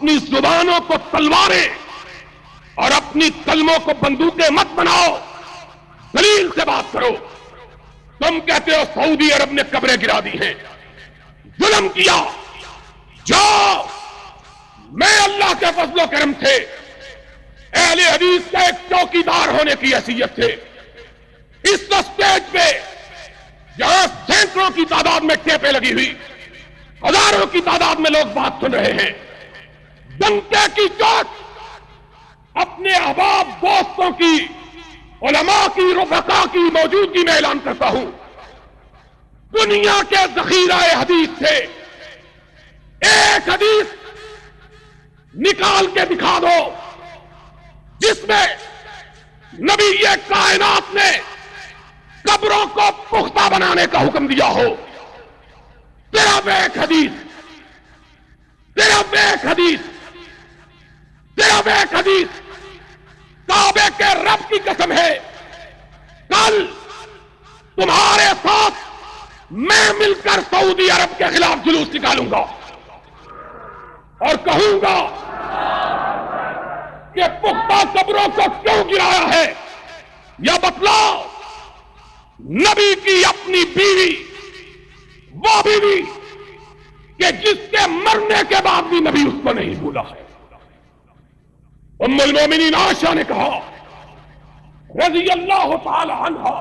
اپنی زبانوں کو تلواریں اور اپنی کلموں کو بندوقیں مت بناؤ، دلیل سے بات کرو۔ تم کہتے ہو سعودی عرب نے قبریں گرا دی ہیں، ظلم کیا، جاؤ، میں اللہ کے فضل و کرم سے اہل حدیث کا ایک چوکیدار ہونے کی حیثیت سے اس اسٹیج پہ جہاں سینکڑوں کی تعداد میں ٹیپیں لگی ہوئی، ہزاروں کی تعداد میں لوگ بات سن رہے ہیں، ڈنکے کی چوٹ اپنے احباب دوستوں کی، علماء کی، رفقا کی موجودگی میں اعلان کرتا ہوں، دنیا کے ذخیرہ حدیث سے ایک حدیث نکال کے دکھا دو جس میں نبی کائنات نے قبروں کو پختہ بنانے کا حکم دیا ہو۔ صرف ایک حدیث، صرف ایک حدیث، صرف ایک حدیث۔ کعبے کے رب کی قسم ہے، کل تمہارے ساتھ میں مل کر سعودی عرب کے خلاف جلوس نکالوں گا اور کہوں گا کہ پختہ قبروں کو کیوں گرایا ہے، یا بتلاؤ نبی کی اپنی بیوی، وہ بیوی کہ جس کے مرنے کے بعد بھی نبی اس کو نہیں بھولا ہے۔ ام المومنین عائشہ نے کہا رضی اللہ تعالی عنہا،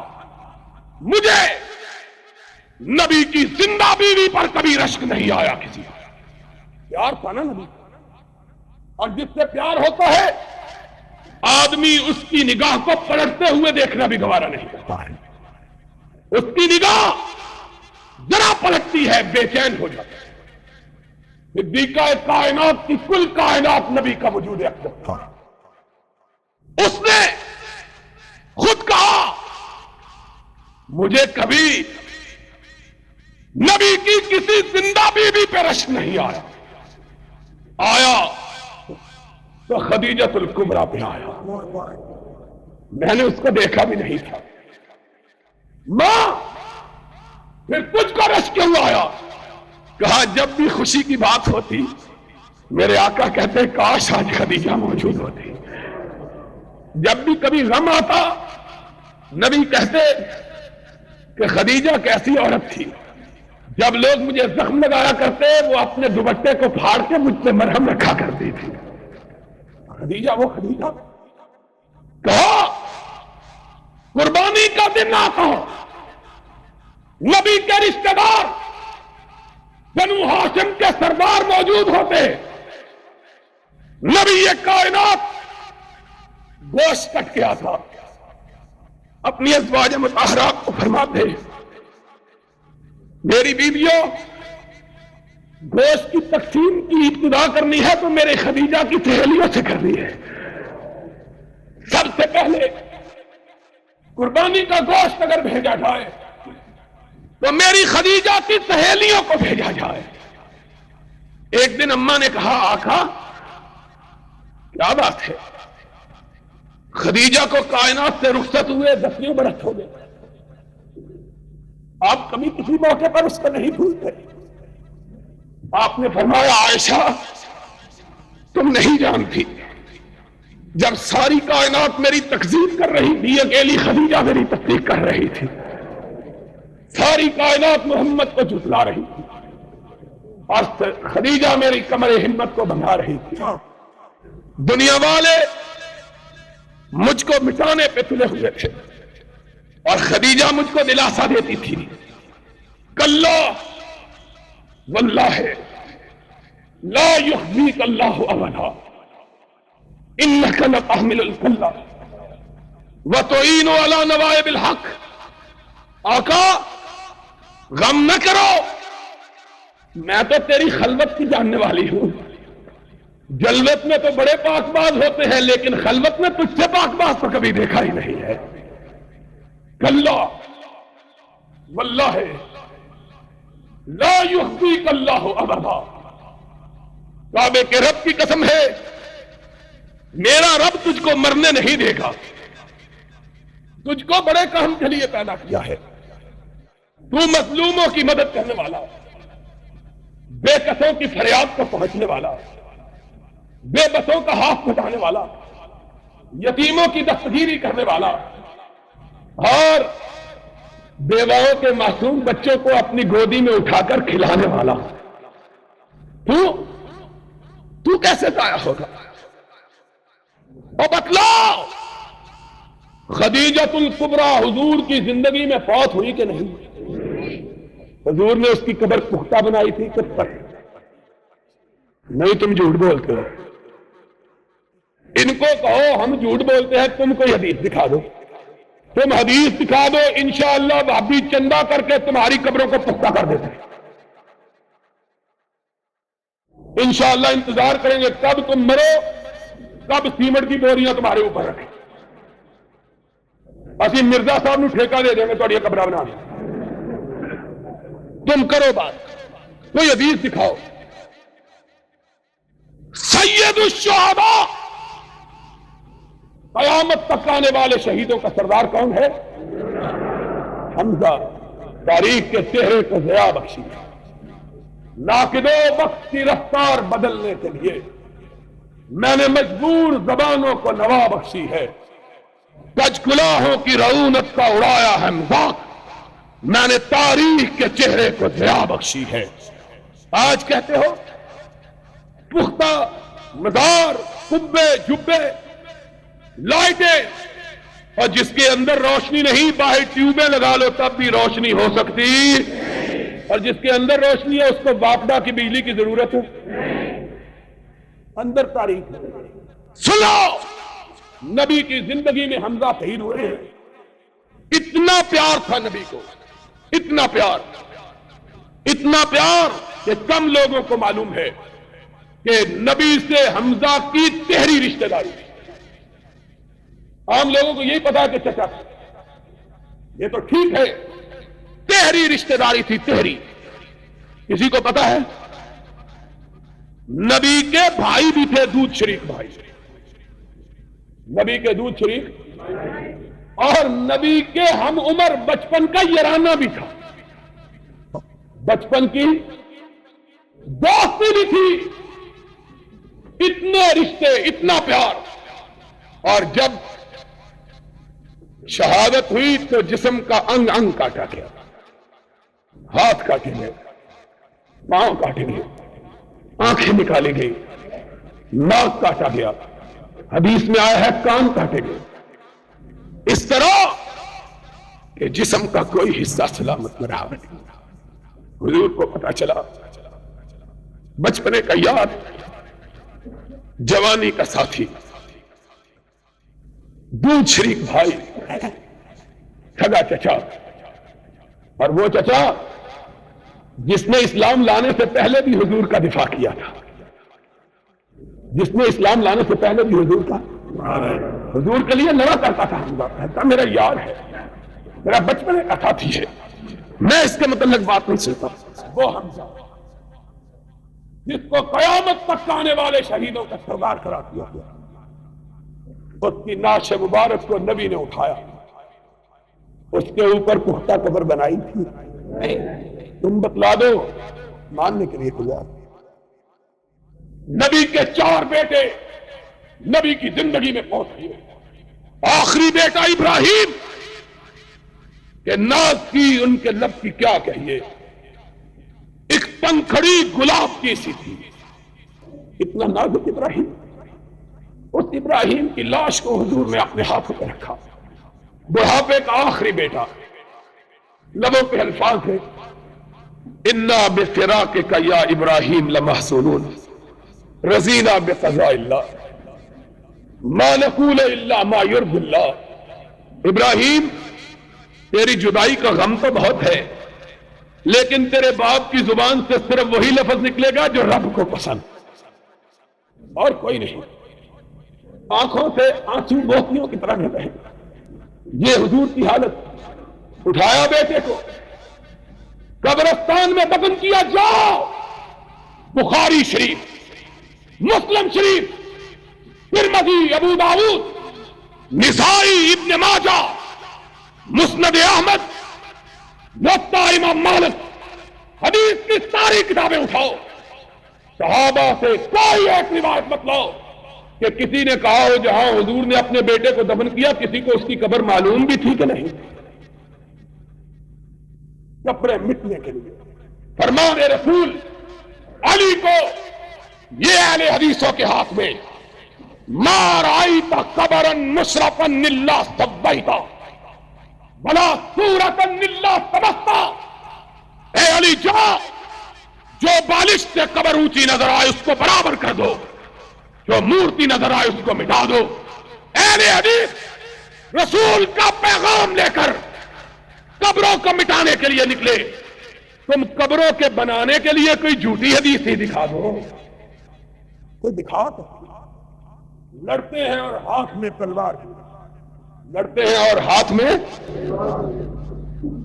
مجھے نبی کی زندہ بیوی پر کبھی رشک نہیں آیا، کسی پیار تھا نا نبی، اور جس سے پیار ہوتا ہے آدمی اس کی نگاہ کو پلٹتے ہوئے دیکھنا بھی گوارا نہیں کرتا ہے، اس کی نگاہ ذرا پلٹتی ہے بے چین ہو جاتا ہے۔ صدیقہ کائنات کی کل کائنات نبی کا وجود اقدس تھا، اس نے خود کہا مجھے کبھی نبی کی کسی زندہ بیوی پہ رشک نہیں آیا، آیا تو خدیجۃ الکبریٰ پہ آیا، میں نے اس کو دیکھا بھی نہیں تھا۔ ماں پھر تجھ کو رشک کیوں آیا؟ کہا جب بھی خوشی کی بات ہوتی میرے آقا کہتے کاش آج خدیجہ موجود ہوتی، جب بھی کبھی غم آتا نبی کہتے کہ خدیجہ کیسی عورت تھی، جب لوگ مجھے زخم لگایا کرتے وہ اپنے دوپٹے کو پھاڑ کے مجھ پہ مرہم رکھا کرتی تھی۔ خدیجہ وہ خدیجہ، کہا قربانی کا دن آتا نبی کے رشتہ دار بنو ہاشم کے سردار موجود ہوتے، نبی یہ کائنات گوشت کٹ کے آتا، اپنی ازواج مطہرات کو فرماتے میری بیویوں گوشت کی تقسیم کی ابتدا کرنی ہے تو میرے خدیجہ کی سہیلیوں سے کرنی ہے، سب سے پہلے قربانی کا گوشت اگر بھیجا جائے تو میری خدیجہ کی سہیلیوں کو بھیجا جائے۔ ایک دن اماں نے کہا آقا کیا بات ہے، خدیجہ کو کائنات سے رخصت ہوئے 10 برس ہو گئے، آپ کبھی کسی موقع پر اس کو نہیں بھولتے؟ آپ نے فرمایا عائشہ تم نہیں جانتی، جب ساری کائنات میری تکذیب کر رہی تھی اکیلی خدیجہ میری تصدیق کر رہی تھی، ساری کائنات محمد کو جھٹلا رہی تھی اور خدیجہ میری کمر ہمت کو بندھا رہی تھی، دنیا والے مجھ کو مٹانے پہ تلے ہوئے تھے اور خدیجہ مجھ کو دلاسا دیتی تھی کلا واللہ لا یخزیک اللہ ابدا انک لتحمل الکلا وتعین علی نوائب الحق۔ آقا غم نہ کرو، میں تو تیری خلوت کی جاننے والی ہوں، جلوت میں تو بڑے پاک باز ہوتے ہیں لیکن خلوت میں تجھ سے پاک باز تو کبھی دیکھا ہی نہیں ہے۔ کلا واللہ لا یخزیک اللہ ابدا، کعبے کے رب کی قسم ہے میرا رب تجھ کو مرنے نہیں دے گا، تجھ کو بڑے کام کے لیے پیدا کیا ہے، تو مظلوموں کی مدد کرنے والا، بے کسوں کی فریاد کو پہنچنے والا، بے بسوں کا ہاتھ بٹانے والا، یتیموں کی دستگیری کرنے والا، اور بیواؤں کے معصوم بچوں کو اپنی گودی میں اٹھا کر کھلانے والا، تو کیسے ضائع ہوگا؟ اور بتلاؤ، خدیجۃ الکبریٰ حضور کی زندگی میں فوت ہوئی کہ نہیں؟ حضور نے اس کی قبر پختہ بنائی تھی کب تک؟ نہیں، تم جھوٹ بولتے ہو۔ ان کو کہو ہم جھوٹ بولتے ہیں، تم کوئی حدیث دکھا دو، تم حدیث دکھا دو، انشاءاللہ بھابی چندہ کر کے تمہاری قبروں کو پختہ کر دیتے ہیں۔ انشاءاللہ انتظار کریں گے کب تم مرو، کب سیمنٹ کی بوریاں تمہارے اوپر رکھیں، اسی مرزا صاحب نو ٹھیکہ دے دیں گے تھوڑی قبرہ بنا دیں۔ تم کرو بات، کوئی حدیث دکھاؤ۔ سید الشہداء، قیامت تک آنے والے شہیدوں کا سردار کون ہے؟ حمزہ۔ تاریخ کے چہرے کو ضیاء بخشی، ناقدو وقت کی رفتار بدلنے کے لیے میں نے مجبور زبانوں کو نوا بخشی ہے، کج کلاہوں کی رعونت کا اڑایا ہے مذاق، میں نے تاریخ کے چہرے کو ضیاء بخشی ہے۔ آج کہتے ہو پختہ مزار، قبے، جبے، لائٹیں، اور جس کے اندر روشنی نہیں باہر ٹیوبیں لگا لو تب بھی روشنی ہو سکتی، اور جس کے اندر روشنی ہے اس کو واپڈا کی بجلی کی ضرورت ہے؟ اندر تاریخ ہے۔ سنو، نبی کی زندگی میں حمزہ شہید ہوئے ہیں، اتنا پیار تھا نبی کو، اتنا پیار کہ کم لوگوں کو معلوم ہے کہ نبی سے حمزہ کی تہری رشتہ داری تھی۔ عام لوگوں کو یہی پتا ہے کہ چچا، یہ تو ٹھیک ہے، تہری رشتہ داری تھی، تہری۔ کسی کو پتا ہے نبی کے بھائی بھی تھے، دودھ شریک بھائی، نبی کے دودھ شریک، اور نبی کے ہم عمر بچپن کا یارانہ بھی تھا، بچپن کی دوستی بھی تھی، اتنے رشتے، اتنا پیار۔ اور جب شہادت ہوئی تو جسم کا انگ انگ کاٹا گیا، ہاتھ کاٹے گئے، پاؤں کاٹے گئے، آنکھیں نکالی گئی، ناک کاٹا گیا، حدیث میں آیا ہے کان کاٹے گئے، اس طرح کہ جسم کا کوئی حصہ سلامت نہ رہا۔ حضور کو پتا چلا، بچپنے کا یار، جوانی کا ساتھی، دودھ شریک بھائی، ٹھگا چچا، اور وہ چچا جس نے اسلام لانے سے پہلے بھی حضور کا دفاع کیا تھا، جس نے اسلام لانے سے پہلے بھی حضور کے لیے لڑا کرتا تھا، کہتا میرا یار ہے، میرا بچپنے کا ساتھی ہے، میں اس کے متعلق بات نہیں سنتا۔ وہ حمزہ جس کو قیامت تک آنے والے شہیدوں کا سردار قرار دیا گیا، اس کی نعش مبارک کو نبی نے اٹھایا، اس کے اوپر پختہ قبر بنائی تھی۔ تم بتلا دو، ماننے کے لیے تیار۔ نبی کے 4 بیٹے نبی کی زندگی میں فوت ہوئے، آخری بیٹا ابراہیم کہ ناز کی ان کے لب کی کیا کہیے، ایک پنکھڑی گلاب کی سی تھی، اتنا نازک ابراہیم۔ اس ابراہیم کی لاش کو حضور نے اپنے ہاتھوں پہ رکھا، بڑھاپے کا آخری بیٹا، لبوں پہ الفاظ ہے انا بفراقک یا ابراہیم لمحزونون رضینا بقضاء اللہ ما نقول الا ما یرضی اللہ۔ ابراہیم، تیری جدائی کا غم تو بہت ہے، لیکن تیرے باپ کی زبان سے صرف وہی لفظ نکلے گا جو رب کو پسند، اور کوئی نہیں۔ آنکھوں سے آنسو موتیوں کی طرح گر رہے ہیں۔ یہ حضور کی حالت، اٹھایا بیٹے کو، قبرستان میں دفن کیا، جاؤ بخاری شریف، مسلم شریف، ترمذی، ابو داؤد، نسائی، ابن ماجہ، مسند احمد، موطا امام مالک، حدیث کی ساری کتابیں اٹھاؤ، صحابہ سے کوئی ایک روایت مت لاؤ کہ کسی نے کہا ہو جہاں حضور نے اپنے بیٹے کو دفن کیا کسی کو اس کی قبر معلوم بھی تھی کہ نہیں. کپڑے مٹنے کے لیے فرمان رسول علی کو یہ اہل حدیثوں کے ہاتھ میں ما رأیت قبرا مشرفا الا سبیتا ولا صورتا الا سبقتا. اے علی جا جو بالش سے قبر اونچی نظر آئے اس کو برابر کر دو, جو مورتی نظر آئے اس کو مٹا دو. اہل حدیث رسول کا پیغام لے کر قبروں کو مٹانے کے لیے نکلے. تم قبروں کے بنانے کے لیے کوئی جھوٹی حدیث ہی دکھا دو, کوئی دکھا تو. لڑتے ہیں اور ہاتھ میں تلوار, لڑتے ہیں اور ہاتھ میں